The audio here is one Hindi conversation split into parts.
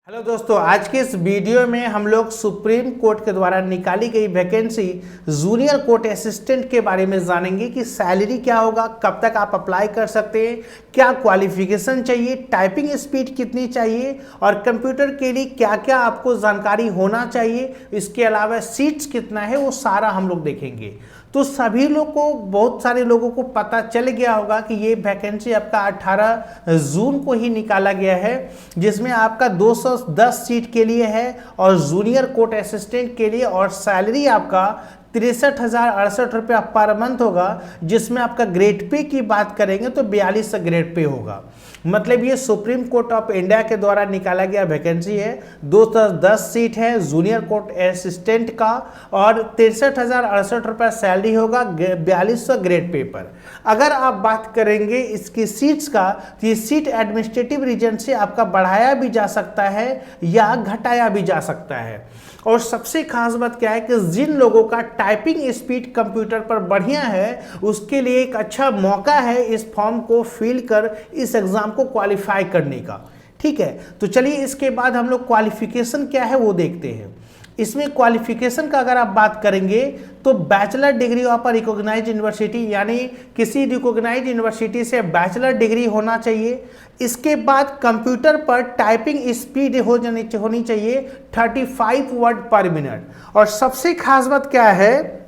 हेलो दोस्तों, आज के इस वीडियो में हम लोग सुप्रीम कोर्ट के द्वारा निकाली गई वैकेंसी जूनियर कोर्ट असिस्टेंट के बारे में जानेंगे कि सैलरी क्या होगा, कब तक आप अप्लाई कर सकते हैं, क्या क्वालिफिकेशन चाहिए, टाइपिंग स्पीड कितनी चाहिए और कंप्यूटर के लिए क्या क्या आपको जानकारी होना चाहिए, इसके अलावा सीट्स कितना है, वो सारा हम लोग देखेंगे। तो सभी लोग को, बहुत सारे लोगों को पता चल गया होगा कि ये वैकेंसी आपका 18 जून को ही निकाला गया है, जिसमें आपका 210 सीट के लिए है और जूनियर कोर्ट असिस्टेंट के लिए, और सैलरी आपका 63,068 पर मंथ होगा, जिसमें आपका ग्रेड पे की बात करेंगे तो 42 ग्रेड पे होगा। मतलब ये सुप्रीम कोर्ट ऑफ इंडिया के द्वारा निकाला गया वैकेंसी है। 210 सीट है जूनियर कोर्ट असिस्टेंट का और 63,068 सैलरी होगा, 4200 ग्रेड पे पर। अगर आप बात करेंगे इसकी सीट्स का, तो ये सीट एडमिनिस्ट्रेटिव रीजन से आपका बढ़ाया भी जा सकता है या घटाया भी जा सकता है। और सबसे खास बात क्या है कि जिन लोगों का टाइपिंग स्पीड कंप्यूटर पर बढ़िया है, उसके लिए एक अच्छा मौका है इस फॉर्म को फिल कर इस एग्जाम को क्वालिफाई करने का। ठीक है, तो चलिए इसके बाद हम लोग क्वालिफिकेशन क्या है वो देखते हैं। इसमें क्वालिफिकेशन का अगर आप बात करेंगे तो bachelor degree of recognised university, यानी किसी रिकॉग्नाइज्ड यूनिवर्सिटी से बैचलर डिग्री होना चाहिए। इसके बाद कंप्यूटर पर टाइपिंग स्पीड होनी चाहिए 35 वर्ड पर मिनट। और सबसे खास बात क्या है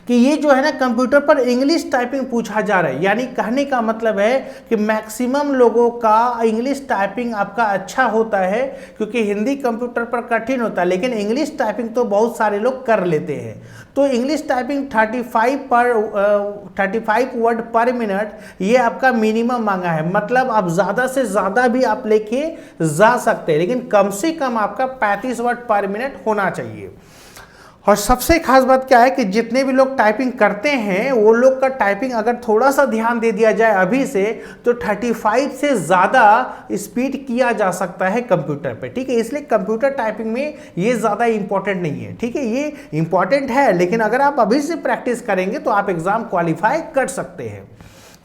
कि ये जो है ना, कंप्यूटर पर इंग्लिश टाइपिंग पूछा जा रहा है, यानी कहने का मतलब है कि मैक्सिमम लोगों का इंग्लिश टाइपिंग आपका अच्छा होता है, क्योंकि हिंदी कंप्यूटर पर कठिन होता है, लेकिन इंग्लिश टाइपिंग तो बहुत सारे लोग कर लेते हैं। तो इंग्लिश टाइपिंग 35 वर्ड पर मिनट ये आपका मिनिमम मांगा है। मतलब आप ज़्यादा से ज़्यादा भी आप लेके जा सकते हैं, लेकिन कम से कम आपका 35 वर्ड पर मिनट होना चाहिए। और सबसे खास बात क्या है कि जितने भी लोग टाइपिंग करते हैं वो लोग का टाइपिंग अगर थोड़ा सा ध्यान दे दिया जाए अभी से, तो 35 से ज़्यादा स्पीड किया जा सकता है कंप्यूटर पे। ठीक है, इसलिए कंप्यूटर टाइपिंग में ये ज़्यादा इंपॉर्टेंट नहीं है। ठीक है, ये इंपॉर्टेंट है, लेकिन अगर आप अभी से प्रैक्टिस करेंगे तो आप एग्ज़ाम क्वालिफाई कर सकते हैं।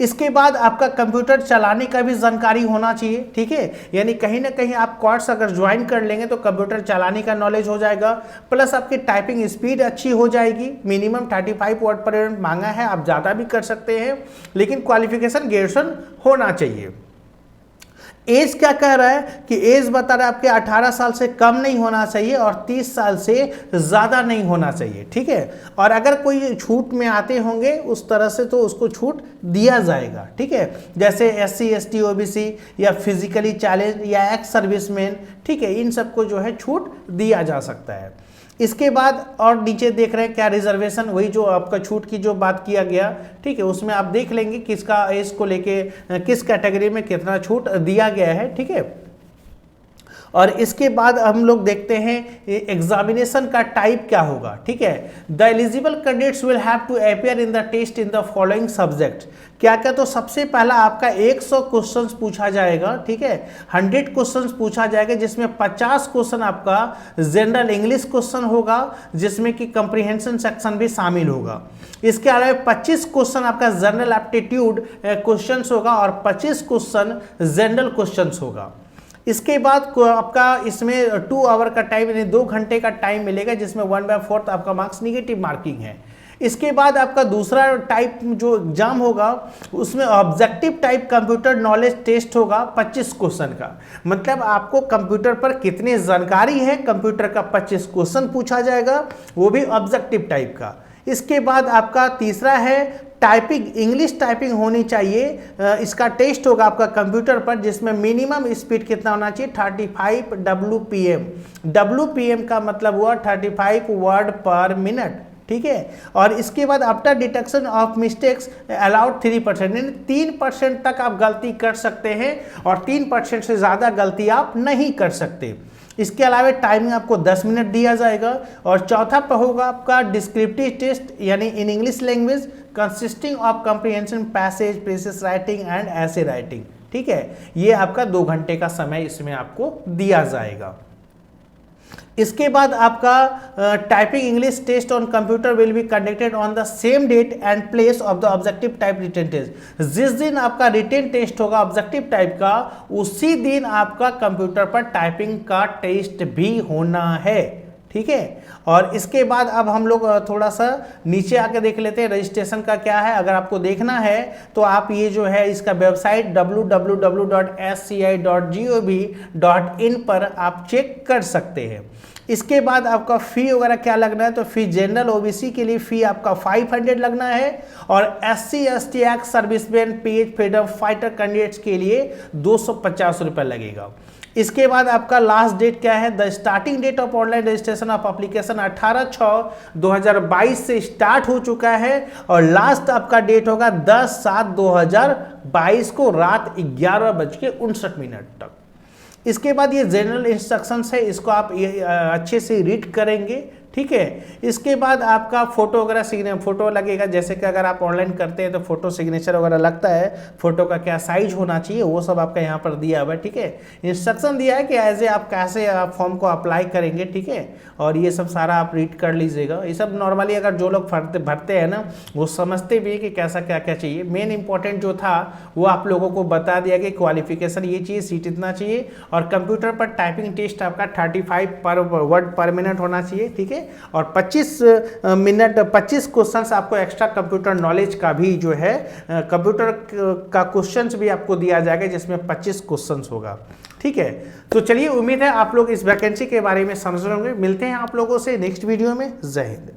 इसके बाद आपका कंप्यूटर चलाने का भी जानकारी होना चाहिए। ठीक है, यानी कहीं ना कहीं आप कोर्स अगर ज्वाइन कर लेंगे तो कंप्यूटर चलाने का नॉलेज हो जाएगा, प्लस आपकी टाइपिंग स्पीड अच्छी हो जाएगी। मिनिमम 35 वर्ड पर मिनट मांगा है, आप ज़्यादा भी कर सकते हैं, लेकिन क्वालिफिकेशन ग्रेजुएशन होना चाहिए। एज क्या कह रहा है कि एज बता रहा है आपके 18 साल से कम नहीं होना चाहिए और 30 साल से ज़्यादा नहीं होना चाहिए। ठीक है, और अगर कोई छूट में आते होंगे उस तरह से तो उसको छूट दिया जाएगा। ठीक है, जैसे SC ST OBC या फिजिकली चैलेंज या एक्स सर्विसमैन, ठीक है, इन सबको जो है छूट दिया जा सकता है। इसके बाद और नीचे देख रहे हैं क्या रिजर्वेशन, वही जो आपका छूट की जो बात किया गया। ठीक है, उसमें आप देख लेंगे किसका एज को लेके किस कैटेगरी में कितना छूट दिया गया है। ठीक है, और इसके बाद हम लोग देखते हैं एग्जामिनेशन का टाइप क्या होगा। ठीक है, the eligible candidates will have to appear in the test in the following subject. क्या क्या, तो सबसे पहला आपका 100 क्वेश्चंस पूछा जाएगा। ठीक है, 100 क्वेश्चंस पूछा जाएगा, जिसमें 50 क्वेश्चन आपका जनरल इंग्लिश क्वेश्चन होगा, जिसमें कि कंप्रीहेंशन सेक्शन भी शामिल होगा। इसके अलावा 25 क्वेश्चन आपका जनरल एप्टीट्यूड क्वेश्चंस होगा और 25 क्वेश्चन जनरल क्वेश्चंस होगा। इसके बाद आपका इसमें 2 आवर का टाइम, यानी 2 घंटे का टाइम मिलेगा, जिसमें 1/4 आपका मार्क्स निगेटिव मार्किंग है। इसके बाद आपका दूसरा टाइप जो एग्जाम होगा उसमें objective type computer knowledge test होगा 25 क्वेश्चन का। मतलब आपको कंप्यूटर पर कितनी जानकारी है, कंप्यूटर का 25 क्वेश्चन पूछा जाएगा, वो भी ऑब्जेक्टिव टाइप का। इसके बाद आपका तीसरा है टाइपिंग, इंग्लिश टाइपिंग होनी चाहिए। इसका टेस्ट होगा आपका कंप्यूटर पर, जिसमें मिनिमम स्पीड कितना होना चाहिए 35 WPM। WPM का मतलब हुआ 35 वर्ड पर मिनट। ठीक है, और इसके बाद after detection of mistakes allowed 3%, यानी 3% तक आप गलती कर सकते हैं और 3% से ज़्यादा गलती आप नहीं कर सकते। इसके अलावा टाइमिंग आपको 10 मिनट दिया जाएगा। और चौथा पर होगा आपका डिस्क्रिप्टिव टेस्ट, यानी in English language consisting of comprehension passage, precious writing and ऐसे राइटिंग। ठीक है, ये आपका 2 घंटे का समय इसमें आपको दिया जाएगा। इसके बाद आपका typing English test on computer will be conducted on the same date and place of the objective type written test. जिस दिन आपका रिटन टेस्ट होगा ऑब्जेक्टिव टाइप का, उसी दिन आपका कंप्यूटर पर टाइपिंग का टेस्ट भी होना है, ठीक है। और इसके बाद अब हम लोग थोड़ा सा नीचे आके देख लेते हैं रजिस्ट्रेशन का क्या है। अगर आपको देखना है तो आप ये जो है इसका वेबसाइट www.sci.gov.in पर आप चेक कर सकते हैं। इसके बाद आपका फ़ी वगैरह क्या लगना है, तो फ़ी जनरल ओबीसी के लिए फ़ी आपका 500 लगना है और SC ST ex serviceman page freedom fighter candidates के लिए 250 रुपये लगेगा। इसके बाद आपका लास्ट डेट क्या है, the starting date of online registration of application 18/6/2022 से स्टार्ट हो चुका है और लास्ट आपका डेट होगा 10/7/2022 को रात 11:59 तक। इसके बाद ये जनरल इंस्ट्रक्शंस है, इसको आप ये अच्छे से रीड करेंगे, ठीक है। इसके बाद आपका फोटो वगैरह फोटो लगेगा, जैसे कि अगर आप ऑनलाइन करते हैं तो फोटो सिग्नेचर वगैरह लगता है, फोटो का क्या साइज होना चाहिए वो सब आपका यहाँ पर दिया हुआ है, ठीक है। इंस्ट्रक्शन दिया है कि एज ए आप कैसे आप फॉर्म को अप्लाई करेंगे, ठीक है। और ये सब सारा आप रीड कर लीजिएगा। ये सब नॉर्मली अगर जो लोग भरते हैं ना वो समझते भी है कि कैसा क्या क्या चाहिए। मेन इंपॉर्टेंट जो था वो आप लोगों को बता दिया कि क्वालिफिकेशन ये चाहिए, सीट इतना चाहिए और कंप्यूटर पर टाइपिंग टेस्ट आपका 35 वर्ड पर मिनट होना चाहिए, ठीक है। और 25 क्वेश्चंस आपको एक्स्ट्रा कंप्यूटर नॉलेज का भी जो है कंप्यूटर का क्वेश्चंस भी आपको दिया जाएगा जिसमें 25 क्वेश्चंस होगा, ठीक है। तो चलिए, उम्मीद है आप लोग इस वैकेंसी के बारे में समझ रहे होंगे। मिलते हैं आप लोगों से नेक्स्ट वीडियो में। जय हिंद।